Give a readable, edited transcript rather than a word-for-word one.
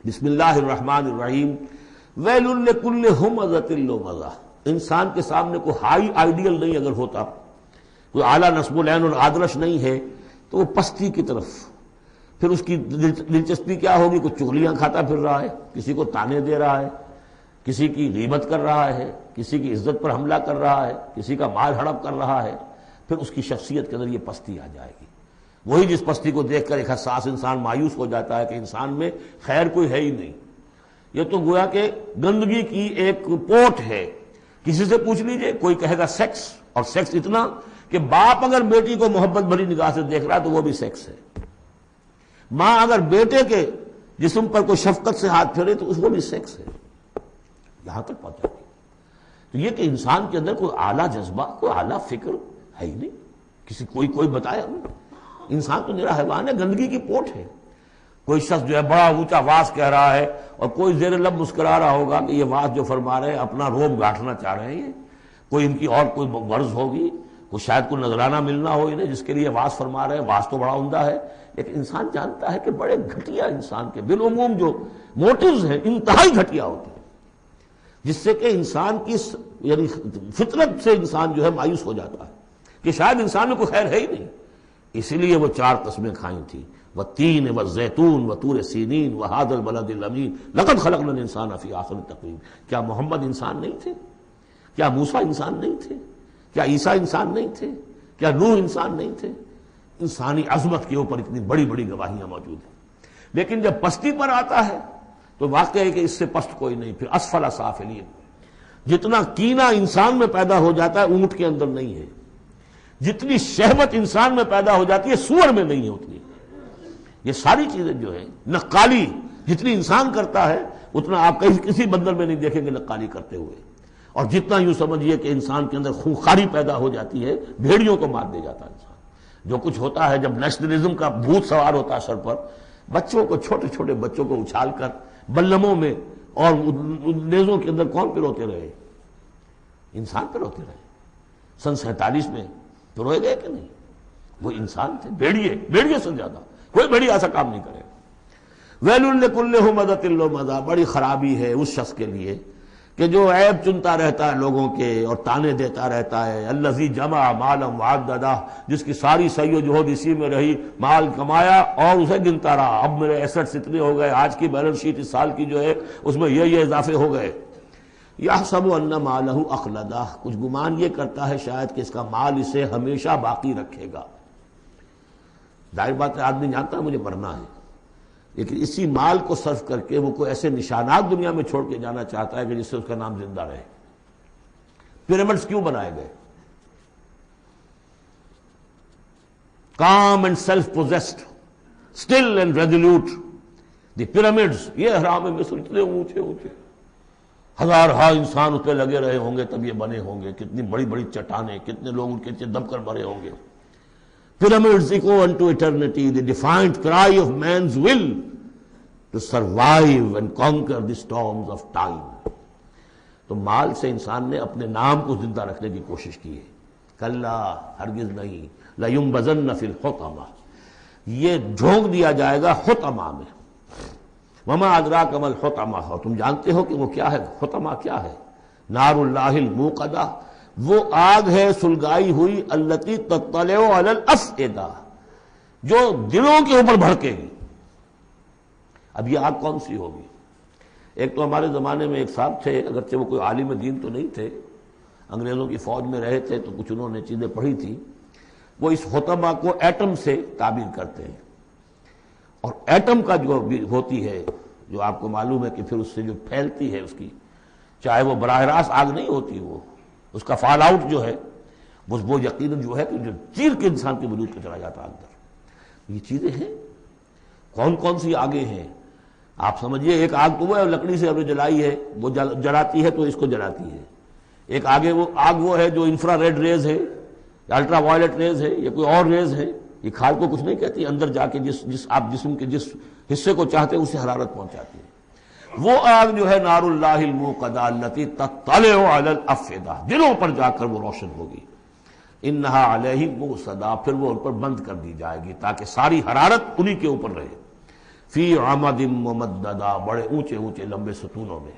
بسم اللہ الرحمن الرحیم ویل لکل ہمزۃ لمزہ. انسان کے سامنے کوئی ہائی آئیڈیل نہیں اگر ہوتا، کوئی اعلیٰ نصب العین اور آدرش نہیں ہے، تو وہ پستی کی طرف پھر اس کی دلچسپی کیا ہوگی؟ کوئی چغلیاں کھاتا پھر رہا ہے، کسی کو تانے دے رہا ہے، کسی کی غیبت کر رہا ہے، کسی کی عزت پر حملہ کر رہا ہے، کسی کا مال ہڑپ کر رہا ہے، پھر اس کی شخصیت کے اندر یہ پستی آ جائے گی. وہی جس پستی کو دیکھ کر ایک حساس انسان مایوس ہو جاتا ہے کہ انسان میں خیر کوئی ہے ہی نہیں، یہ تو گویا کہ گندگی کی ایک پوٹ ہے. کسی سے پوچھ لیجئے، کوئی کہے گا سیکس، اور سیکس اتنا کہ باپ اگر بیٹی کو محبت بھری نگاہ سے دیکھ رہا ہے تو وہ بھی سیکس ہے. ماں اگر بیٹے کے جسم پر کوئی شفقت سے ہاتھ پھیرے تو اس کو بھی سیکس ہے. یہاں تک پہنچا گیا. تو یہ کہ انسان کے اندر کوئی اعلیٰ جذبہ، کوئی اعلیٰ فکر ہے ہی نہیں. کسی کوئی بتایا ہمیں؟ انسان تو میرا حیوان ہے، گندگی کی پوٹ ہے. کوئی شخص جو ہے بڑا اونچا واز کہہ رہا ہے اور کوئی زیر لب مسکرا رہا ہوگا کہ یہ واز جو فرما رہے ہیں اپنا روب گاٹھنا چاہ رہے ہیں، یہ کوئی ان کی اور کوئی غرض ہوگی، کوئی شاید کوئی نذرانہ ملنا ہو انہیں جس کے لیے واز فرما رہے ہیں. واز تو بڑا عمدہ ہے، لیکن انسان جانتا ہے کہ بڑے گھٹیا انسان کے بالعموم جو موٹیوز ہیں انتہائی گھٹیا ہوتے ہیں، جس سے کہ انسان کی یعنی فطرت سے انسان جو ہے مایوس ہو جاتا ہے کہ شاید انسان میں کوئی خیر ہے ہی نہیں. اسی لیے وہ 4 قسمیں کھائی تھیں، والتین والزیتون وطور سینین وہذا البلد الامین لقد خلقنا الانسان فی احسن تقویم. کیا محمد انسان نہیں تھے؟ کیا موسیٰ انسان نہیں تھے؟ کیا عیسیٰ انسان نہیں تھے؟ کیا نوح انسان نہیں تھے؟ انسانی عظمت کے اوپر اتنی بڑی بڑی گواہیاں موجود ہیں. لیکن جب پستی پر آتا ہے تو واقع ہے کہ اس سے پست کوئی نہیں. پھر اسفل سافلین، جتنا کینہ انسان میں پیدا ہو جاتا ہے اونٹ کے اندر نہیں ہے، جتنی شہوت انسان میں پیدا ہو جاتی ہے سور میں نہیں ہوتی. یہ ساری چیزیں جو ہیں، نقالی جتنی انسان کرتا ہے اتنا آپ کسی بندر میں نہیں دیکھیں گے نقالی کرتے ہوئے. اور جتنا یوں سمجھیے کہ انسان کے اندر خونخواری پیدا ہو جاتی ہے، بھیڑیوں کو مار دے جاتا ہے انسان. جو کچھ ہوتا ہے جب نیشنلزم کا بھوت سوار ہوتا ہے سر پر، بچوں کو، چھوٹے چھوٹے بچوں کو اچھال کر بلموں میں اور نیزوں کے اندر کون پروتے رہے؟ انسان پروتے رہے. سن 47 میں روئے گئے کہ نہیں؟ وہ انسان تھے، بھیڑیے سے زیادہ. کوئی بھیڑیا ایسا کام نہیں کرے. ویل لکل ہمزۃ لمزہ، بڑی خرابی ہے اس شخص کے لیے کہ جو عیب چنتا رہتا ہے لوگوں کے اور تانے دیتا رہتا ہے. الذی جمع مالا وعددہ، جس کی ساری سعی و جہد اسی میں رہی، مال کمایا اور اسے گنتا رہا. اب میرے ایسٹس اتنے ہو گئے، آج کی بیلنس شیٹ اس سال کی جو ہے اس میں یہ اضافے ہو گئے. یحسب ان مالہ اخلدہ، کچھ گمان یہ کرتا ہے شاید کہ اس کا مال اسے ہمیشہ باقی رکھے گا. ظاہر بات ہے آدمی جانتا ہے مجھے مرنا ہے، لیکن اسی مال کو صرف کر کے وہ کوئی ایسے نشانات دنیا میں چھوڑ کے جانا چاہتا ہے کہ جس سے اس کا نام زندہ رہے. پیرامڈز کیوں بنائے گئے؟ calm and self-possessed, still and resolute. The pyramids، یہ اہرام مصر اتنے اونچے اونچے، ہزار انسان اس پہ لگے رہے ہوں گے تب یہ بنے ہوں گے. کتنی بڑی بڑی چٹانیں، کتنے لوگ ان کے نیچے دب کر مرے ہوں گے. Pyramids echo unto eternity, the defiant cry of man's will to survive and conquer the storms of time. تو مال سے انسان نے اپنے نام کو زندہ رکھنے کی کوشش کی ہے. کلا، ہرگز نہیں. لَيُنبَذَنَّ فِي الْحُطَمَةِ، یہ جھونک دیا جائے گا حطمہ میں. وَمَا أَدْرَاكَ مَا الْحُطَمَةُ، اور تم جانتے ہو کہ وہ کیا ہے؟ حطمہ کیا ہے؟ نار اللہ الموقدہ، وہ آگ ہے سلگائی ہوئی، التی تطلع علی الافئدہ، جو دلوں کے اوپر بھڑکے گی. اب یہ آگ کون سی ہوگی؟ ایک تو ہمارے زمانے میں ایک صاحب تھے، اگرچہ وہ کوئی عالم دین تو نہیں تھے، انگریزوں کی فوج میں رہے تھے تو کچھ انہوں نے چیزیں پڑھی تھی. وہ اس حطمہ کو ایٹم سے تعبیر کرتے ہیں، اور ایٹم کا جو ہوتی ہے، جو آپ کو معلوم ہے کہ پھر اس سے جو پھیلتی ہے اس کی، چاہے وہ براہ راست آگ نہیں ہوتی، وہ اس کا فال آؤٹ جو ہے وہ یقیناً جو ہے کہ جو چیر کے انسان کے وجود کو چلا جاتا ہے اندر. یہ چیزیں ہیں. کون کون سی آگیں ہیں آپ سمجھیے. ایک آگ تو وہ ہے لکڑی سے ہم نے جلائی ہے، وہ جلاتی ہے تو اس کو جلاتی ہے. ایک آگ وہ ہے جو انفرا ریڈ ریز ہے، الٹرا وائلٹ ریز ہے، یا کوئی اور ریز ہے. یہ کھال کو کچھ نہیں کہتی، اندر جا کے جس آپ جسم کے جس حصے کو چاہتے ہیں اسے حرارت پہنچاتی ہے. وہ آگ جو ہے نار اللہ الموقدہ التی تطلع علی الافئدہ، دلوں پر جا کر وہ روشن ہوگی. انہا علیہم مؤصدہ، پھر وہ ان پر بند کر دی جائے گی تاکہ ساری حرارت انہی کے اوپر رہے. فی عمد ممددہ، بڑے اونچے اونچے لمبے ستونوں میں.